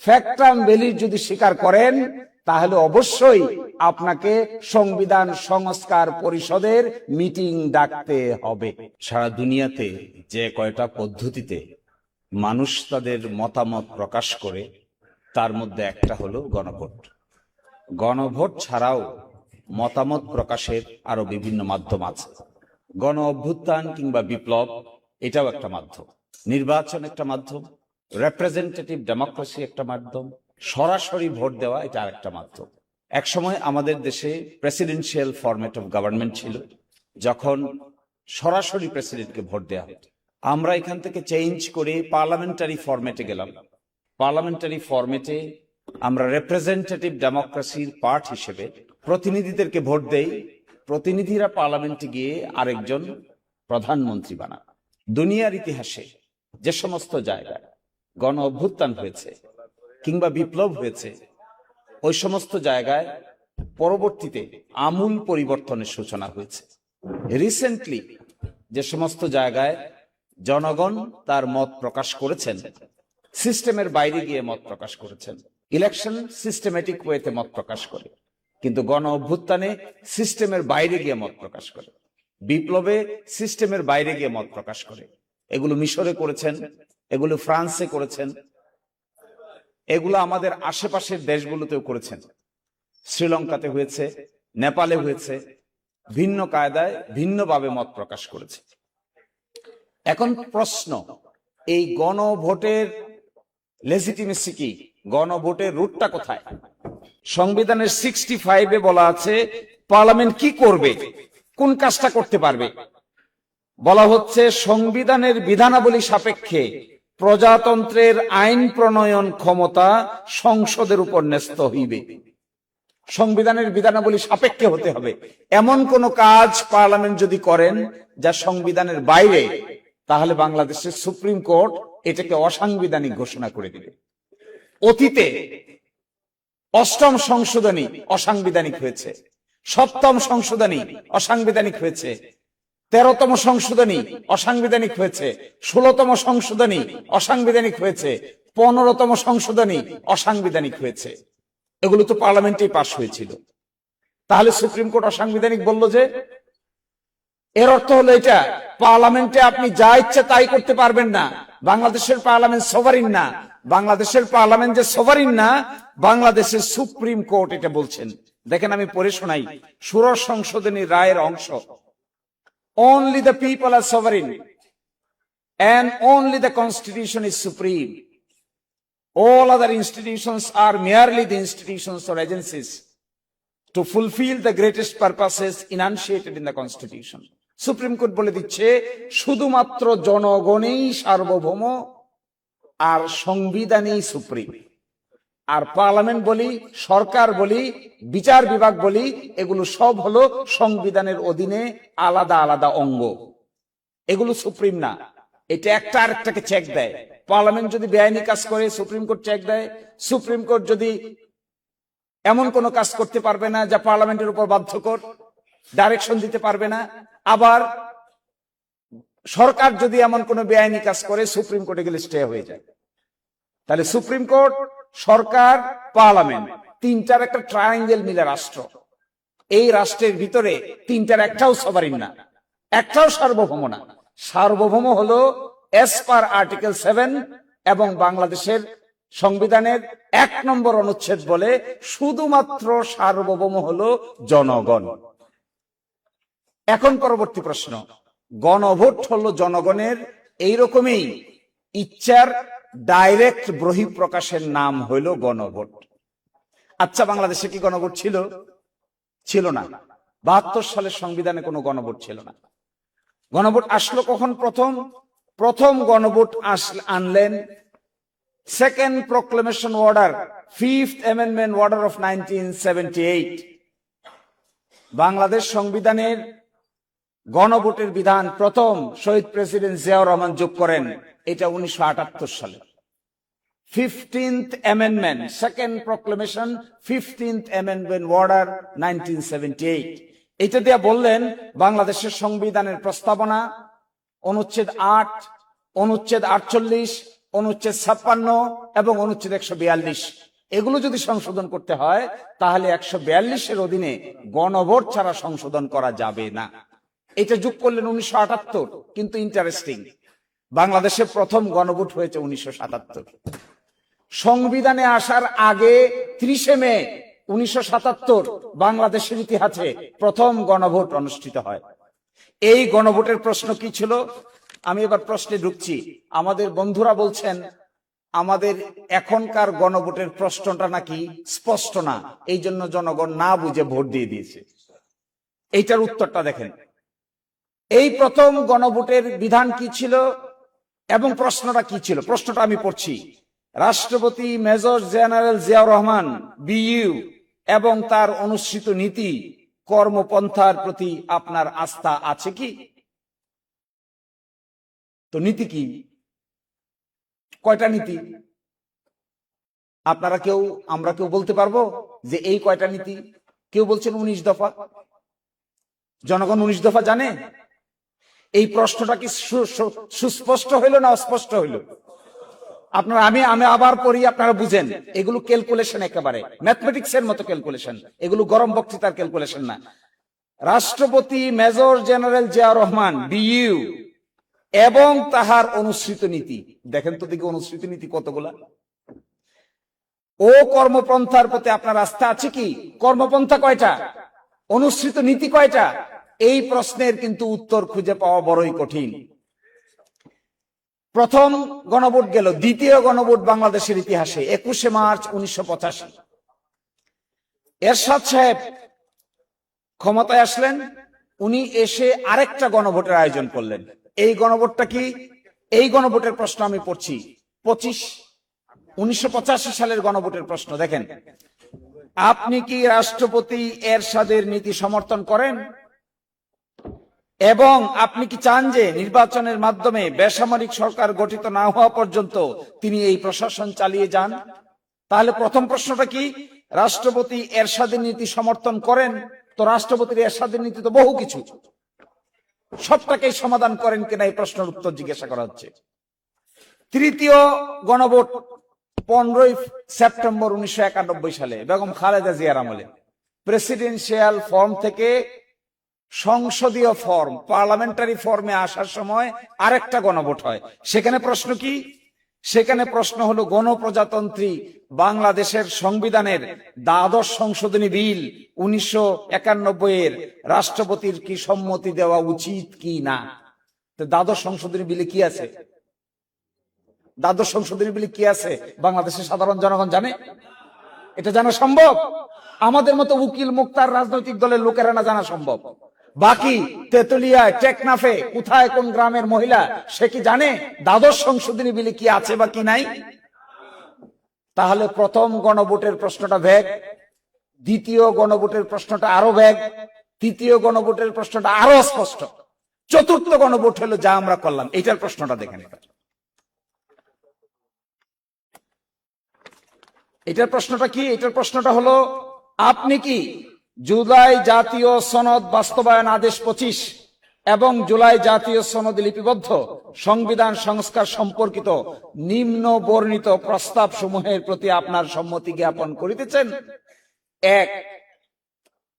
ফ্যাক্টাম ভ্যালির যদি স্বীকার করেন তাহলে অবশ্যই আপনাকে সংবিধান সংস্কার পরিষদের মিটিং ডাকতে হবে। সারা দুনিয়াতে যে কয়টা পদ্ধতিতে মানুষ তাদের মতামত প্রকাশ করে তার মধ্যে একটা হলো গণভোট। গণভোট ছাড়াও মতামত প্রকাশের আরো বিভিন্ন মাধ্যম আছে। গণ অভ্যুত্থান কিংবা বিপ্লব এটাও একটা মাধ্যম, নির্বাচন একটা মাধ্যম, রিপ্রেজেন্টেটিভ ডেমোক্রেসি একটা মাধ্যম, সরাসরি ভোট দেওয়া এটা আরেকটা মাধ্যম। একসময় আমাদের দেশে প্রেসিডেন্সিয়াল ফরম্যাট অফ গভর্নমেন্ট ছিল, যখন সরাসরি প্রেসিডেন্টকে ভোট দেওয়া হতো। আমরা এখান থেকে চেঞ্জ করে পার্লামেন্টারি ফরম্যাটে গেলাম। পার্লামেন্টারি ফরম্যাটে আমরা রিপ্রেজেন্টেটিভ ডেমোক্রেসির পার্ট হিসেবে প্রতিনিধিদেরকে ভোট দেই, প্রতিনিধিরা পার্লামেন্টে গিয়ে আরেকজন প্রধানমন্ত্রী বানান। দুনিয়ার ইতিহাসে যে সমস্ত জায়গায় গণ অভ্যুত্থান হয়েছে কিংবা বিপ্লব হয়েছে, ওই সমস্ত জায়গায় পরবর্তীতে আমূল পরিবর্তনের সূচনা হয়েছে। রিসেন্টলি যে সমস্ত জায়গায় জনগণ তার মত প্রকাশ করেছেন, সিস্টেমের বাইরে গিয়ে মত প্রকাশ করেছেন। ইলেকশন সিস্টেমেটিক ওয়েতে মত প্রকাশ করে, কিন্তু গণ অভ্যুত্থানে সিস্টেমের বাইরে গিয়ে মত প্রকাশ করে, বিপ্লবে সিস্টেমের বাইরে গিয়ে মত প্রকাশ করে। এগুলো মিশরে করেছেন, এগুলো ফ্রান্সে করেছেন, এগুলো আমাদের আশেপাশের দেশগুলোতেও করেছেন। শ্রীলঙ্কাতে হয়েছে, নেপালে হয়েছে, ভিন্ন কায়দায় ভিন্নভাবে মত প্রকাশ করেছে। এখন প্রশ্ন, এই গণভোটের লেজিটিমেসি কি? গণভোটের রুটটা কোথায়? সংবিধানের 65-এ বলা আছে পার্লামেন্ট কি করবে, কোন কাজটা করতে পারবে। বলা হচ্ছে সংবিধানের বিধানাবলী সাপেক্ষে প্রজাতন্ত্রের আইন প্রণয়ন ক্ষমতা সংসদের উপর ন্যস্ত হইবে। সংবিধানের বিধানাবলী সাপেক্ষে হতে হবে। এমন কোন কাজ পার্লামেন্ট যদি করেন যা সংবিধানের বাইরে, তাহলে বাংলাদেশের সুপ্রিম কোর্ট এটাকে অসাংবিধানিক ঘোষণা করে দিবে। অতীতে 8ম সংশোধনী অসাংবিধানিক হয়েছে, 7ম সংশোধনী অসাংবিধানিক হয়েছে, 13তম সংশোধনী অসাংবিধানিক হয়েছে, 16তম সংশোধনী অসাংবিধানিক হয়েছে, 15তম সংশোধনী অসাংবিধানিক হয়েছে। এগুলো তো পার্লামেন্টেই পাশ হয়েছিল। তাহলে সুপ্রিম কোর্ট অসাংবিধানিক বলল যে, এর অর্থ হলো এটা পার্লামেন্টে আপনি যা ইচ্ছে তাই করতে পারবেন না। বাংলাদেশের পার্লামেন্ট সভারিন না। বাংলাদেশের পার্লামেন্ট যে সভারিন না, বাংলাদেশের সুপ্রিম কোর্ট এটা বলছেন। দেখেন, আমি পড়ে শোনাই ষোড়শ সংশোধনীর রায়ের অংশ। Only the people are sovereign and only the constitution is supreme. All other institutions are merely the institutions or agencies to fulfill the greatest purposes enunciated in the constitution. Supreme court বলে দিচ্ছে শুধুমাত্র জনগণই সার্বভৌম, আর সংবিধানই supreme. আর parliament বলি, সরকার বলি, বিচার বিভাগ বলি, এগুলো সব হলো সংবিধানের অধীনে আলাদা আলাদা অঙ্গ। এগুলো সুপ্রিম না। এটা একটা আরেকটাকে চেক দেয়। পার্লামেন্ট যদি বেআইনি কাজ করে সুপ্রিম কোর্ট চেক দেয়। সুপ্রিম কোর্ট যদি এমন কোন কাজ করতে পারবে না যা পার্লামেন্টের উপর বাধ্যকর, ডাইরেকশন দিতে পারবে না। আবার সরকার যদি এমন কোন বেআইনি কাজ করে সুপ্রিম কোর্টে গেলে স্টে হয়ে যায়। তাহলে সুপ্রিম কোর্ট, সরকার, পার্লামেন্ট, তিনটার একটা ট্রায়াঙ্গেল মিলে রাষ্ট্র। এই রাষ্ট্রের ভিতরে তিনটার একটাও সভারিন না, একটাও সার্বভৌম না। সার্বভৌম হলো এস পার আর্টিকেল 7 এবং বাংলাদেশের সংবিধানের 1 নম্বর অনুচ্ছেদ বলে শুধুমাত্র সার্বভৌম হলো জনগণ। এখন পরবর্তী প্রশ্ন, গণভোট হলো জনগণের এইরকমই ইচ্ছার ডাইরেক্ট বহিঃপ্রকাশের নাম হইল গণভোট। আচ্ছা, বাংলাদেশে কি গণভোট ছিল? ছিল না। 72 সালের সংবিধানে কোনো গণভোট ছিল না। গণভোট আসলো কখন? প্রথম গণভোট আনলেন second proclamation order, 5th amendment order of 1978। Bangladesh সংবিধানের গণভোটের বিধান প্রথম শহীদ প্রেসিডেন্ট জিয়াউর রহমান যোগ করেন, এটা 1978 সালে। 15th amendment, second proclamation, 15th amendment order 1978। এটা দিয়ে বললেন বাংলাদেশের সংবিধানের প্রস্তাবনা, অনুচ্ছেদ 8, অনুচ্ছেদ 48, অনুচ্ছেদ 56 এবং অনুচ্ছেদ 142, এগুলো যদি সংশোধন করতে হয় তাহলে 142-এর অধীনে গণভোট ছাড়া সংশোধন করা যাবে না। এটা যোগ করলেন 1978, কিন্তু ইন্টারেস্টিং, বাংলাদেশে প্রথম গণভোট হয়েছে 1977। সংবিধানে আসার আগে 30 মে 1977 বাংলাদেশের ইতিহাসে প্রথম গণভোট অনুষ্ঠিত হয়। এই গণভোটের প্রশ্ন কি ছিল? আমি এবার প্রশ্নে ঢুকছি। আমাদের বন্ধুরা বলছেন আমাদের এখনকার গণভোটের প্রশ্নটা নাকি স্পষ্ট না, এই জন্য জনগণ না বুঝে ভোট দিয়ে দিয়েছে। এইটার উত্তরটা দেখেন। এই প্রথম গণভোটের বিধান কি ছিল এবং প্রশ্নটা কি ছিল? প্রশ্নটা আমি পড়ছি। রাষ্ট্রপতি major general Ziaur Rahman BU এবং তার অনুসৃত নীতি কর্মপন্থার প্রতি আপনার আস্থা আছে কি? তো নীতি কি? কয়টা নীতি? আপনারা কেউ, আমরা কেউ বলতে পারবো যে এই কয়টা নীতি? কেউ বলছেন 19 দফা। জনগণ 19 দফা জানে? এই প্রশ্নটা কি সুস্পষ্ট হইল না অস্পষ্ট হইল? আপনারা, আমি আবার পড়ি, আপনারা বুঝেন। এগুলো ক্যালকুলেশন, একেবারে ম্যাথমেটিক্স এর মতো ক্যালকুলেশন, এগুলো গরম বক্তৃতার ক্যালকুলেশন না। রাষ্ট্রপতি major general Ziaur Rahman BU এবং তাহার অনুসৃত নীতি। দেখেন তো দেখি অনুসৃত নীতি কতগুলা। ও কর্মপন্থার প্রতি আপনার আস্থা আছে কি? কর্মপন্থা কয়টা? অনুসৃত নীতি কয়টা? এই প্রশ্নের কিন্তু উত্তর খুঁজে পাওয়া বড়ই কঠিন। প্রথম গণভোট গেল, দ্বিতীয় গণভোট বাংলাদেশের ইতিহাসে 21 মার্চ 1985। এরশাদ সাহেব ক্ষমতায় আসলেন, উনি এসে আরেকটা গণভোটের আয়োজন করলেন। এই গণভোটটা কি? এই গণভোটের প্রশ্ন আমি পড়ছি। 1985 সালের গণভোটের প্রশ্ন দেখেন। আপনি কি রাষ্ট্রপতি এরশাদের নীতি সমর্থন করেন এবং আপনি কি চান যে নির্বাচনের মাধ্যমে বেসামরিক সরকার গঠিত না হওয়া পর্যন্ত তিনি এই প্রশাসন চালিয়ে যান? তাহলে প্রথম প্রশ্নটা কি? রাষ্ট্রপতি এরশাদের নীতি সমর্থন করেন? তো রাষ্ট্রপতির এরশাদের নীতি তো বহু কিছু, সবটাকেই সমাধান করেন কিনা এই প্রশ্নের উত্তর জিজ্ঞাসা করা হচ্ছে। তৃতীয় গণভোট 15 সেপ্টেম্বর 1991 সালে বেগম খালেদা জিয়ার আমলে প্রেসিডেন্সিয়াল ফর্ম থেকে সংসদীয় ফর্ম, পার্লামেন্টারি ফর্মে আসার সময় আরেকটা গণভোট হয়। সেখানে প্রশ্ন কি? সেখানে প্রশ্ন হলো গণপ্রজাতন্ত্রী বাংলাদেশের সংবিধানের দ্বাদশ সংশোধনী বিল 1991 রাষ্ট্রপতির কি সম্মতি দেওয়া উচিত কি না। তো দ্বাদশ সংশোধনী বিলে কি আছে? দ্বাদশ সংশোধনী বিলে কি আছে বাংলাদেশের সাধারণ জনগণ জানে? এটা জানা সম্ভব? আমাদের মতো উকিল মুক্তার রাজনৈতিক দলের লোকেরা না জানা সম্ভব? বাকি তেতুলিয়ায়, টেকনাফে, কোথায় কোন গ্রামের মহিলা সে কি জানে দ্বাদশ সংশোধনী বিলে কি আছে বা কি নাই? তাহলে প্রথম গণভোটের প্রশ্নটা ভ্যাগ, দ্বিতীয় গণভোটের প্রশ্নটা আরো ভ্যাগ, তৃতীয় গণভোটের প্রশ্নটা আরো স্পষ্ট, চতুর্থ গণভোট হলো যা আমরা করলাম। এইটার প্রশ্নটা দেখেন। এটার প্রশ্নটা কি? এটার প্রশ্নটা হলো আপনি কি জুলাই জাতীয় সনদ বাস্তবায়ন আদেশ 25 এবং জুলাই জাতীয় সনদে লিপিবদ্ধ সংবিধান সংস্কার সম্পর্কিত নিম্ন বর্ণিত প্রস্তাব সমূহের প্রতি আপনার সম্মতি জ্ঞাপন করিতেছেন? 1,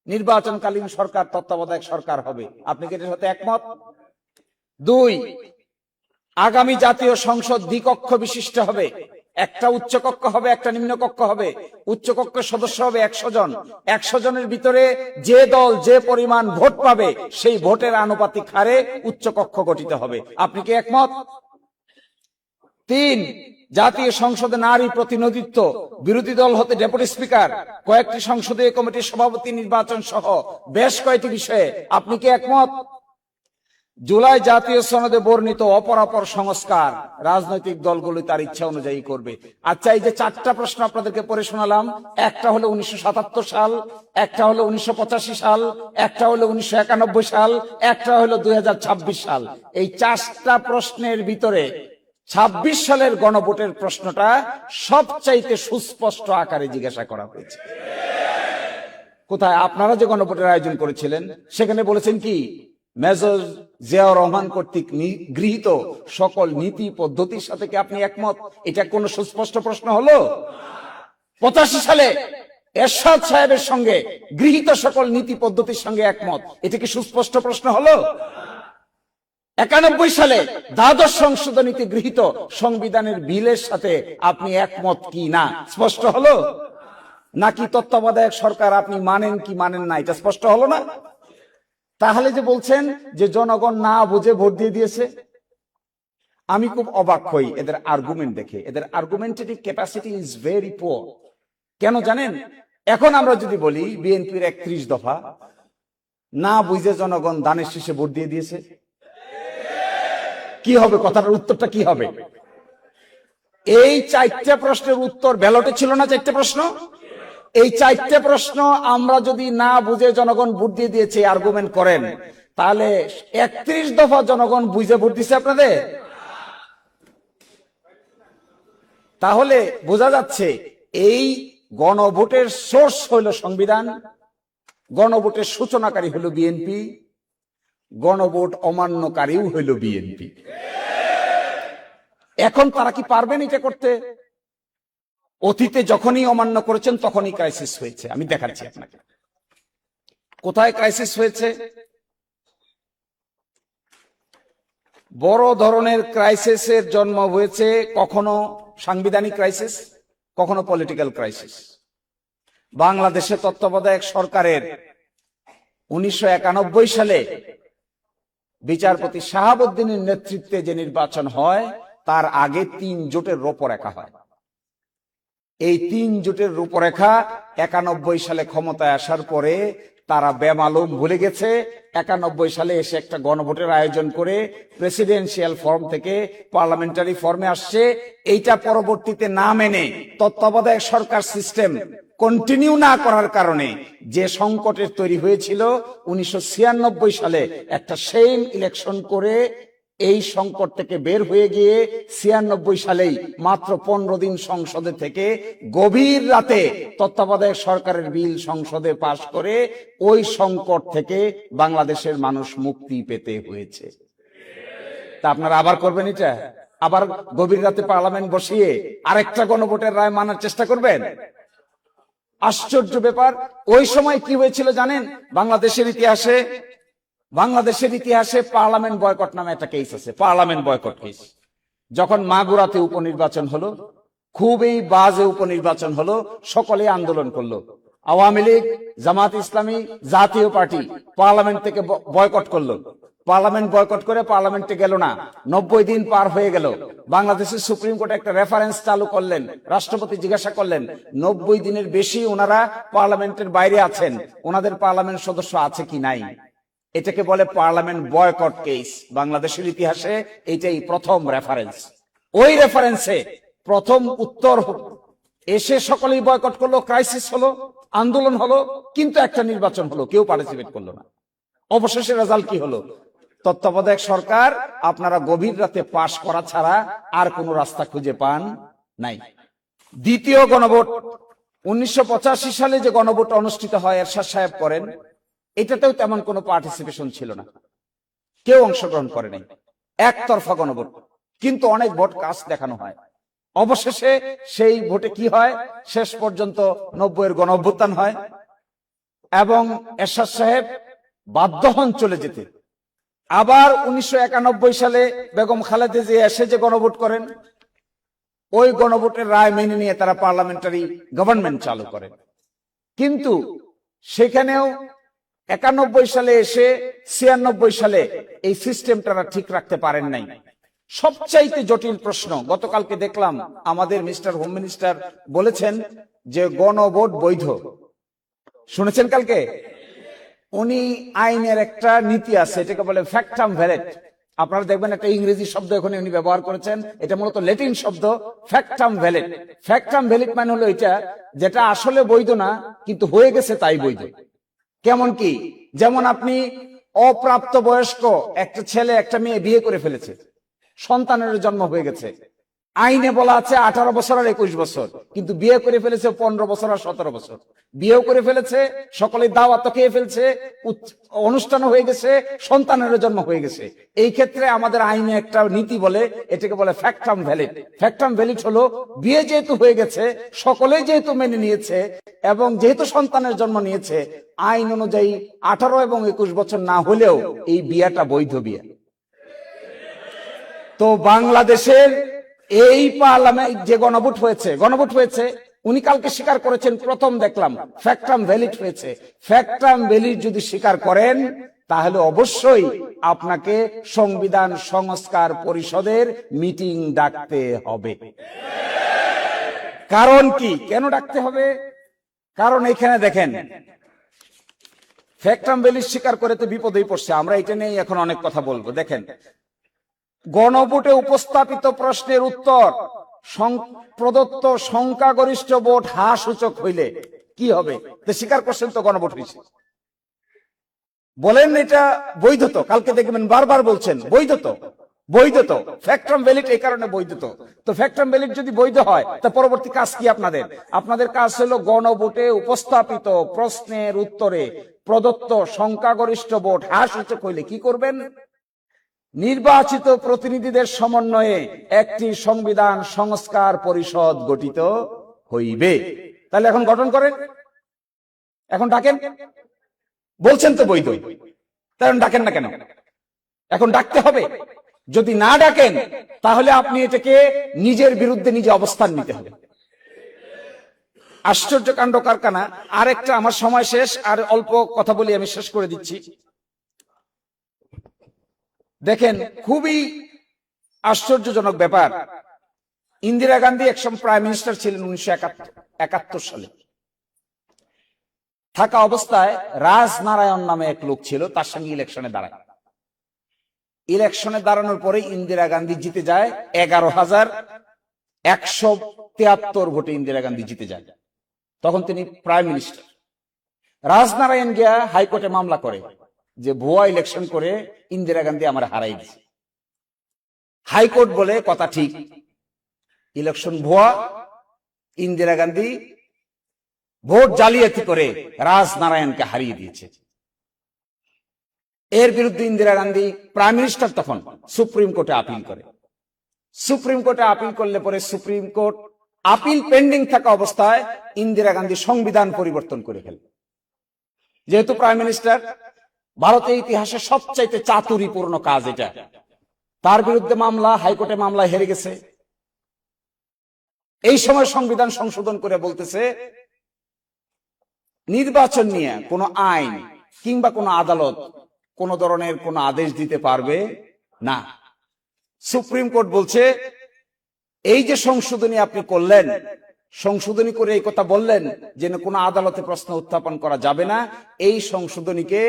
নির্বাচনকালীন সরকার তত্ত্বাবধায়ক সরকার হবে। আপনি কি এটার সাথে একমত? 2, আগামী জাতীয় সংসদ দ্বিকক্ষ বিশিষ্ট হবে। একটা উচ্চকক্ষ হবে, একটা নিম্নকক্ষ হবে। উচ্চকক্ষের সদস্য হবে 100 জন। 100 জনের ভিতরে যে দল যে পরিমাণ ভোট পাবে সেই ভোটের আনুপাতিক হারে উচ্চকক্ষ গঠিত হবে। আপনি কি একমত? 3, জাতীয় সংসদে নারী প্রতিনিধিত্ব, বিরোধী দল হতে ডেপুটি স্পিকার, কয়েকটি সংসদীয় কমিটির সভাপতি নির্বাচন সহ বেশ কয়েকটি বিষয়ে আপনি কি একমত? জুলাই জাতীয় সনদে বর্ণিত অপরাপর সংস্কার রাজনৈতিক দলগুলি তার ইচ্ছা অনুযায়ী করবে। আচ্ছা, এই যে 4টা প্রশ্ন আপনাদেরকে পড়ে শোনালাম, একটা হলো 1977 সাল, একটা হলো 1985 সাল, একটা হলো 1991 সাল, একটা হলো 2026 সাল। এই 4টা প্রশ্নের ভিতরে 26 সালের গণভোটের প্রশ্নটা সবচাইতে সুস্পষ্ট আকারে জিজ্ঞাসা করা হয়েছে। কোথায়? আপনারা যে গণভোটের আয়োজন করেছিলেন সেখানে বলেছেন কি মেজর জিয়াউর রহমান কর্তৃক গৃহীত সকল নীতি পদ্ধতির সাথে কি আপনি একমত? এটা কোনো সুস্পষ্ট প্রশ্ন হলো? 85 সালে এরশাদ সাহেবের সঙ্গে গৃহীত সকল নীতি পদ্ধতির সঙ্গে একমত, এটা কি সুস্পষ্ট প্রশ্ন হলো? 91 সালে দ্বাদশ সংশোধনীতে গৃহীত সংবিধানের বিলের সাথে আপনি একমত কি না স্পষ্ট হলো? নাকি তত্ত্বাবধায়ক সরকার আপনি মানেন কি মানেন না এটা স্পষ্ট হলো না? তাহলে যে বলছেন যে জনগণ না বুঝে ভোট দিয়ে দিয়েছে, আমি খুব অবাক হই এদের আর্গুমেন্ট দেখে। এদের argumentative capacity is very poor. কেন জানেন? এখন আমরা যদি বলি বিএনপির 31 দফা না বুঝে জনগণ দানের শীষে ভোট দিয়ে দিয়েছে, কি হবে? কথাটার উত্তরটা কি হবে? এই 4টা প্রশ্নের উত্তর ব্যালটে ছিল না? 4টে প্রশ্ন, এই 4টে প্রশ্ন আমরা যদি না বুঝে জনগণ ভোট দিয়ে দিয়েছে আর্গুমেন্ট করেন, তাহলে 31 দফা জনগণ বুঝে ভোট দিছে আপনাদের? তাহলে বোঝা যাচ্ছে এই গণভোটের সোর্স হইল সংবিধান, গণভোটের সূচনাকারী হলো বিএনপি, গণভোট অমান্যকারীও হইল বিএনপি। এখন তারা কি পারবেন এটা করতে? অতীতে যখনই অমান্য করেছেন তখনই ক্রাইসিস হয়েছে। আমি দেখাচ্ছি আপনাকে কোথায় ক্রাইসিস হয়েছে। বড় ধরনের ক্রাইসিসের জন্ম হয়েছে কখনো সাংবিধানিক ক্রাইসিস, কখনো পলিটিক্যাল ক্রাইসিস। বাংলাদেশে তত্ত্বাবধায়ক সরকারের 1991 সালে বিচারপতি শাহাবুদ্দিনের নেতৃত্বে যে নির্বাচন হয়, তার আগে 3 জোটের রূপরেখা হয়। এই 3 জোটের রূপরেখা 91 সালে ক্ষমতায় আসার পরে তারা বেমালুম ভুলে গেছে। 91 সালে এসে একটা গণভোটের আয়োজন করে প্রেসিডেন্সিয়াল ফর্ম থেকে পার্লামেন্টারি ফর্মে আসছে। এইটা পরবর্তীতে না মেনে তত্ত্বাবধায়ক সরকার সিস্টেম কন্টিনিউ না করার কারণে যে সংকটের তৈরি হয়েছিল, 1996 সালে একটা সেইম ইলেকশন করে এই সংকট থেকে বের হয়ে গিয়ে 96 সালেই মাত্র 15 দিন সংসদে থেকে গভীর রাতে তত্ত্বাবধায়ক সরকারের বিল সংসদে পাশ করে ওই সংকট থেকে বাংলাদেশের মানুষ মুক্তি পেতে হয়েছে। তা আপনারা আবার করবেন এটা? আবার গভীর রাতে পার্লামেন্ট বসিয়ে আরেকটা গণভোটের রায় মানার চেষ্টা করবেন? আশ্চর্য ব্যাপার। ওই সময় কি হয়েছিল জানেন? বাংলাদেশের ইতিহাসে পার্লামেন্ট বয়কট নামে একটা কেস আছে, পার্লামেন্ট বয়কট কেস। যখন মাগুরাতে উপনির্বাচন হলো, খুবই বাজে উপনির্বাচন হলো, সকলে আন্দোলন করলো। আওয়ামী লীগ, জামাত ইসলামী, জাতীয় পার্টি পার্লামেন্ট থেকে বয়কট করলো। পার্লামেন্ট বয়কট করে পার্লামেন্টে গেল না। 90 দিন পার হয়ে গেল। বাংলাদেশের সুপ্রিম কোর্ট একটা রেফারেন্স চালু করলেন। রাষ্ট্রপতি জিজ্ঞাসা করলেন, 90 দিনের বেশি ওনারা পার্লামেন্টের বাইরে আছেন, ওনাদের পার্লামেন্ট সদস্য আছে কি নাই। এটাকে বলে পার্লামেন্ট বয়কট কেস। বাংলাদেশের ইতিহাসে এইটাই প্রথম রেফারেন্স। ওই রেফারেন্সে প্রথম উত্তর এসে সকলেই বয়কট করলো, ক্রাইসিস হলো, আন্দোলন হলো, কিন্তু একটা নির্বাচন হলো, কেউ পার্টিসিপেট করলো না। অবশেষে রেজাল্ট কি হলো? তত্ত্বাবধায়ক সরকার আপনারা গভীর রাতে পাশ করা ছাড়া আর কোনো রাস্তা খুঁজে পান নাই। দ্বিতীয় গণভোট 1985 সালে যে গণভোট অনুষ্ঠিত হয়, এরশাদ সাহেব করেন, এটাতেও তেমন কোনো পার্টিসিপেশন ছিল না, কেউ অংশগ্রহণ করে নাই, একতরফা গণভোট, কিন্তু অনেক ভোট কাস্ট দেখানো হয়। অবশেষে সেই ভোটে কি হয়? শেষ পর্যন্ত 90-এর গণঅভ্যুত্থান হয় এবং এরশাদ সাহেব বাধ্য হন চলে যেতে। আবার 1991 সালে বেগম খালেদা জিয়া এসে যে গণভোট করেন, ওই গণভোটের রায় মেনে নিয়ে তারা পার্লামেন্টারি গভর্নমেন্ট চালু করেন। কিন্তু সেখানেও 91 সালে এসে 96 সালে এই সিস্টেমটা ঠিক রাখতে পারেন নাই। সবচাইতে জটিল প্রশ্ন, গতকালকে দেখলাম আমাদের মিস্টার হোম মিনিস্টার বলেছেন যে গণভোট বৈধ। শুনেছেন কালকে? উনি আইনের একটা নীতি আছে, এটাকে বলে ফ্যাক্টাম ভ্যালিড। আপনারা দেখবেন একটা ইংরেজি শব্দ এখানে উনি ব্যবহার করেছেন, এটা মূলত ল্যাটিন শব্দ, ফ্যাক্টাম ভ্যালিড। ফ্যাক্টাম ভ্যালিড মানে হলো এটা যেটা আসলে বৈধ না কিন্তু হয়ে গেছে তাই বৈধ। কেমন কি? যেমন আপনি অপ্রাপ্ত বয়স্ক একটা ছেলে একটা মেয়ে বিয়ে করে ফেলেছে, সন্তানের জন্ম হয়ে গেছে, আইনে বলা আছে 18 বছর আর 21 বছর, কিন্তু বিয়ে করে ফেলেছে 15 বছর আর 17 বছর, বিয়েও করে ফেলেছে, সকলে দাওয়াত খেয়ে ফেলছে, অনুষ্ঠান হয়ে গেছে, সন্তানের জন্ম হয়ে গেছে। এই ক্ষেত্রে আমাদের আইনে একটা নীতি বলে, এটাকে বলে ফ্যাক্টাম ভ্যালিড। ফ্যাক্টাম ভ্যালিড হলো বিয়ে যেহেতু হয়ে গেছে, সকলেই যেহেতু মেনে নিয়েছে এবং যেহেতু সন্তানের জন্ম নিয়েছে, আইন অনুযায়ী 18 এবং 21 বছর না হলেও এই বিয়েটা বৈধ বিয়ে। তো বাংলাদেশের এই পার্লামেন্ট যে গণভোট হয়েছে, উনি কালকে স্বীকার করেছেন, প্রথম দেখলাম ফ্যাক্টাম ভ্যালিড হয়েছে। ফ্যাক্টাম ভ্যালিড যদি স্বীকার করেন, তাহলে অবশ্যই আপনাকে সংবিধান সংস্কার পরিষদের মিটিং ডাকতে হবে। কারণ কি, কেন ডাকতে হবে? কারণ এখানে দেখেন, ফ্যাক্টাম ভ্যালিড স্বীকার করে তো বিপদেই পড়ছে। আমরা এটা নিয়ে এখন অনেক কথা বলবো। দেখেন, গণভোটে উপস্থাপিত প্রশ্নের উত্তর প্রদত্ত সংখ্যাগরিষ্ঠ ভোট হ্রাস সূচক হইলে কি হবে? স্বীকার করছেন তো গণভোট হয়েছে, বলেন এটা বৈধ তো। কালকে দেখবেন বারবার বলছেন বৈধ তো ফ্যাক্টাম ভ্যালিড, এই কারণে বৈধ তো ফ্যাক্টাম ভ্যালিড যদি বৈধ হয়, তা পরবর্তী কাজ কি আপনাদের কাজ হলো গণভোটে উপস্থাপিত প্রশ্নের উত্তরে প্রদত্ত সংখ্যাগরিষ্ঠ ভোট হ্রাস সূচক হইলে কি করবেন? নির্বাচিত প্রতিনিধিদের সমন্বয়ে একটি সংবিধান সংস্কার পরিষদ গঠিত হইবে। তাহলে এখন গঠন করেন, এখন ডাকেন। বলছেন তো বৈধ, তাহলে ডাকেন না কেন? এখন ডাকতে হবে। যদি না ডাকেন, তাহলে আপনি এটাকে নিজের বিরুদ্ধে নিজে অবস্থান নিতে হবে। আশ্চর্য কাণ্ড কারখানা। আরেকটা, আমার সময় শেষ, আর অল্প কথা বলি, আমি শেষ করে দিচ্ছি। দেখেন, খুবই আশ্চর্যজনক ব্যাপার। ইন্দিরা গান্ধী একসময় প্রাইম মিনিস্টার ছিলেন 1971 সালে। থাকা অবস্থায় রাজনারায়ণ নামে এক লোক ছিল, তার সঙ্গে ইলেকশনে দাঁড়ায়। ইলেকশনে দাঁড়ানোর পরে ইন্দিরা গান্ধী জিতে যায় 11,173 ভোটে ইন্দিরা গান্ধী জিতে যায়। তখন তিনি প্রাইম মিনিস্টার। রাজনারায়ণ গিয়া হাইকোর্টে মামলা করে যে ভুয়া ইলেকশন করে ইন্দিরা গান্ধী আমার হারাই দিছে। হাইকোর্ট বলে কথা ঠিক, ইলেকশন ভুয়া, ইন্দিরা গান্ধী ভোট জালিয়াতি করে রাজনারায়ণকে হারিয়ে দিয়েছে। এর বিরুদ্ধে ইন্দিরা গান্ধী প্রাইম মিনিস্টার তখন সুপ্রিম কোর্টে আপিল করে। সুপ্রিম কোর্টে আপিল করলে পরে সুপ্রিম কোর্ট আপিল পেন্ডিং থাকা অবস্থায় ইন্দিরা গান্ধী সংবিধান পরিবর্তন করে ফেলে। যেহেতু প্রাইম মিনিস্টার, ভারতের ইতিহাসে সবচাইতে চাতুরীপূর্ণ কাজ এটা। তার বিরুদ্ধে মামলা, হাইকোর্টে মামলা হেরে গেছে। এই সময় সংবিধান সংশোধন করে বলতেছে, নির্বাচন নিয়ে কোনো আইন কিংবা কোনো আদালত কোন ধরনের কোন আদেশ দিতে পারবে না। সুপ্রিম কোর্ট বলছে, এই যে সংশোধনী আপনি করলেন, সংশোধনী করে এই কথা বললেন যে কোনো আদালতে প্রশ্ন উত্থাপন করা যাবে না, এই সংশোধনীকে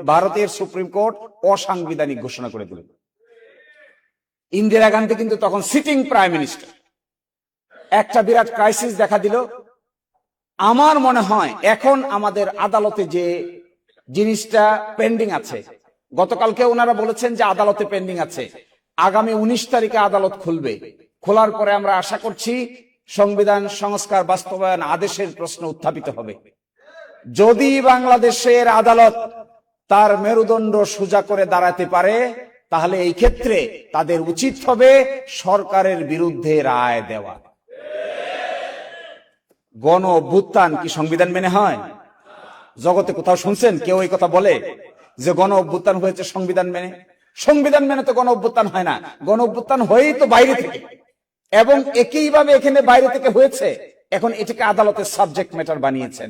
ভারতের সুপ্রিম কোর্ট অসাংবিধানিক ঘোষণা করে দিল। ইন্দিরা গান্ধী কিন্তু তখন সিটিং প্রাইম মিনিস্টার। একটা বিরাট ক্রাইসিস দেখা দিল। আমার মনে হয় এখন আমাদের আদালতে যে জিনিসটা পেন্ডিং আছে, গতকালকে ওনারা বলেছেন যে আদালতে পেন্ডিং আছে, আগামী 19 তারিখে আদালত খুলবে। খোলার পরে আমরা আশা করছি সংবিধান সংস্কার বাস্তবায়ন আদেশের প্রশ্ন উত্থাপিত হবে। যদি বাংলাদেশের আদালত তার মেরুদণ্ড সোজা করে দাঁড়াতে পারে, তাহলে এই ক্ষেত্রে তাদের উচিত হবে সরকারের বিরুদ্ধে রায় দেওয়া। গণ অভ্যুত্থান কি সংবিধান মেনে হয়? জগতে কোথাও শুনছেন কেউ এই কথা বলে যে গণ অভ্যুত্থান হয়েছে সংবিধান মেনে? সংবিধান মেনে তো গণ অভ্যুত্থান হয় না। গণ অভ্যুত্থান হয়েই তো বাইরে থেকে, এবং একইভাবে এখানে বাইরে থেকে হয়েছে। এখন এটাকে আদালতের সাবজেক্ট ম্যাটার বানিয়েছেন।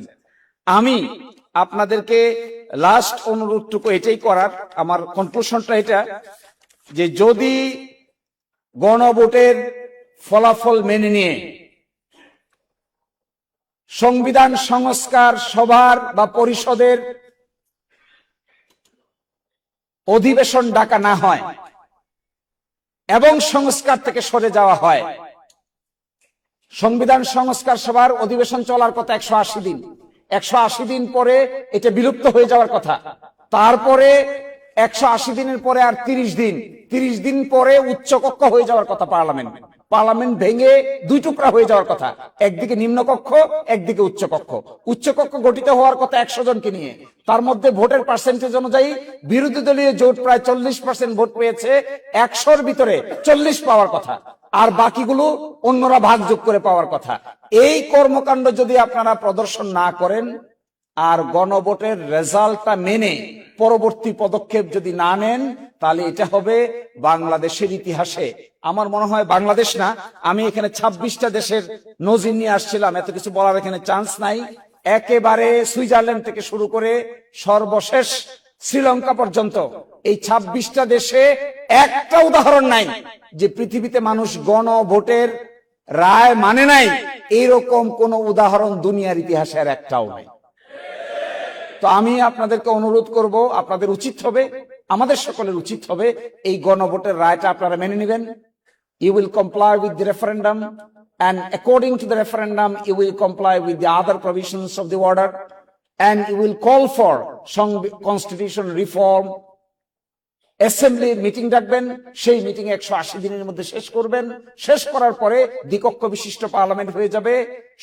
আমি আপনাদেরকে লাস্ট অনুরোধটুকু এটাই করার, আমার কনক্লুশনটা এটা, যে যদি গণভোটের ফলাফল মেনে নিয়ে সংবিধান সংস্কার সভার বা পরিষদের অধিবেশন ডাকা না হয় এবং সংস্কার থেকে সরে যাওয়া হয়, সংবিধান সংস্কার সভার অধিবেশন চলার কথা 180 দিন। 180 দিন পরে এটা বিলুপ্ত হয়ে যাওয়ার কথা। তারপরে 180 দিনের পরে আর 30 দিন পরে উচ্চকক্ষ হয়ে যাওয়ার কথা পার্লামেন্ট। পার্লামেন্ট ভেঙে দুই টুকরা হয়ে যাওয়ার কথা, একদিকে নিম্নকক্ষ, একদিকে উচ্চকক্ষ। উচ্চকক্ষ গঠিত হওয়ার কথা 100 জনকে নিয়ে, তার মধ্যে ভোটের পার্সেন্টেজ অনুযায়ী বিরোধী দলীয় জোট প্রায় 40% ভোট পেয়েছে, 100-র ভিতরে 40 পাওয়ার কথা, আর বাকিগুলো অন্যরা ভাগযোগ করে পাওয়ার কথা। এই কর্মকাণ্ড যদি আপনারা প্রদর্শন না করেন আর গণভোটের রেজাল্টটা মেনে পরবর্তী পদক্ষেপ যদি না নেন, তাহলে এটা হবে বাংলাদেশের ইতিহাসে, আমার মনে হয় বাংলাদেশ না, আমি এখানে 26টা দেশের নজির নিয়ে আসছিলাম, এত কিছু বলার এখানে চান্স নাই। একেবারে সুইজারল্যান্ড থেকে শুরু করে সর্বশেষ শ্রীলঙ্কা পর্যন্ত এই 26টা দেশে একটা উদাহরণ নাই যে পৃথিবীতে মানুষ গণভোটের রায় মানে নাই, এইরকম কোন উদাহরণ দুনিয়ার ইতিহাসে আর একটাও নাই। তো আমি আপনাদেরকে অনুরোধ করব, আপনাদের উচিত হবে, আমাদের সকলের উচিত হবে এই গণভোটের রায়টা আপনারা মেনে নেবেন। You will comply with the referendum, and according to the referendum you will comply with the other provisions of the order, and you will call for constitution reform. অ্যাসেম্বলির মিটিং ডাকবেন, সেই মিটিং 180 দিনের মধ্যে শেষ করবেন। শেষ করার পরে দ্বিকক্ষ বিশিষ্ট পার্লামেন্ট হয়ে যাবে,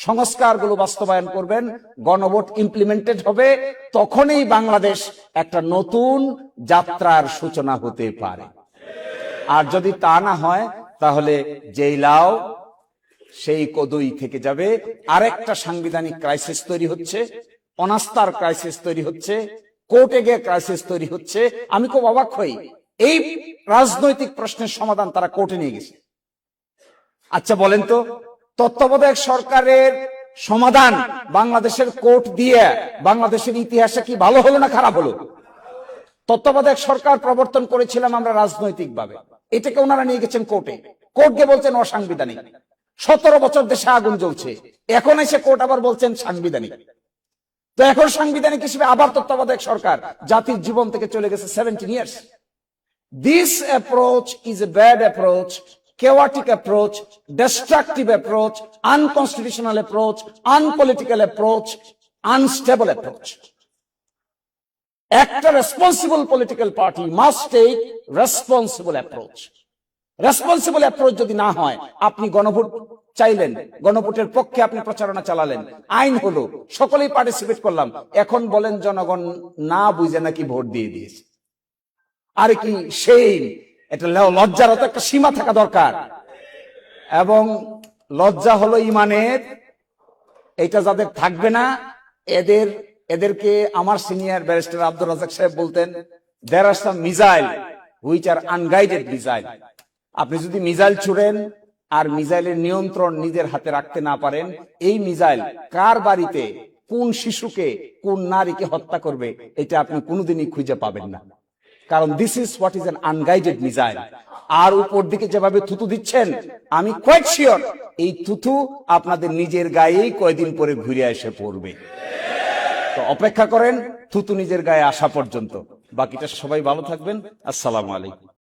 সংস্কারগুলো বাস্তবায়ন করবেন, গণভোট ইমপ্লিমেন্টেড হবে, তখনই বাংলাদেশ একটা নতুন যাত্রার সূচনা হতে পারে। আর যদি তা না হয় তাহলে যেই লাও সেই কদই থেকে যাবে। আরেকটা সাংবিধানিক ক্রাইসিস তৈরি হচ্ছে, অনাস্থার ক্রাইসিস তৈরি হচ্ছে, কোর্টে গিয়ে ক্রাইসিস তৈরি হচ্ছে। আমি খুব অবাক হই, এই রাজনৈতিক প্রশ্নের সমাধান তারা কোর্টে নিয়ে গেছে। আচ্ছা বলেন তো, তত্ত্বাবধায়ক সরকারের সমাধান বাংলাদেশের কোর্ট দিয়ে বাংলাদেশের ইতিহাসে কি ভালো হলো না খারাপ হলো? তত্ত্বাবধায়ক সরকার প্রবর্তন করেছিলাম আমরা রাজনৈতিক ভাবে, এটাকে ওনারা নিয়ে গেছেন কোর্টে, কোর্ট গিয়ে বলছেন অসাংবিধানিক। 17 বছর দেশে আগুন জ্বলছে, এখন এসে কোর্ট আবার বলছেন সাংবিধানিক। তো এখন সাংবিধানিক হিসেবে আবার তত্ত্বাবধায়ক সরকার, জাতির জীবন থেকে চলে গেছে 17 years। This approach is a bad approach, chaotic approach, destructive approach, unconstitutional approach, unpolitical approach, unstable approach. একটা responsible political party must take responsible approach. Responsible approach যদি না হয়, আপনি গণভোট চাইলেন, গণভোটের পক্ষে আপনি প্রচারণা চালালেন, আইন হলো, সকলেই পার্টিসিপেট করলাম, এখন বলেন জনগণ না বুঝে নাকি ভোট দিয়ে দিয়েছে। আরে কি সেই এটা লজ্জার তো একটা সীমা থাকা দরকার, এবং লজ্জা হলো ইমানের। এটা যাদের থাকবে না, এদেরকে আমার সিনিয়র ব্যারিস্টার আব্দুর রাজ্জাক সাহেব বলতেন, there are some missile which are unguided missile। আপনি যদি মিসাইল ছুড়েন আর মিসাইলের নিয়ন্ত্রণ নিজের হাতে রাখতে না পারেন, এই মিসাইল কার বাড়িতে কোন শিশুকে কোন নারীকে হত্যা করবে এটা আপনি কোনোদিনই খুঁজে পাবেন না, কারণ this is what is an unguided missile. আর উপর দিকে যেভাবে থুতু দিচ্ছেন, আমি কোয়াইট শিওর এই থুতু আপনাদের নিজের গায়েই কয়দিন পরে ঘুরে এসে পড়বে। তো অপেক্ষা করেন থুতু নিজের গায়ে আসা পর্যন্ত। বাকিটা সবাই ভালো থাকবেন। আসসালামু আলাইকুম।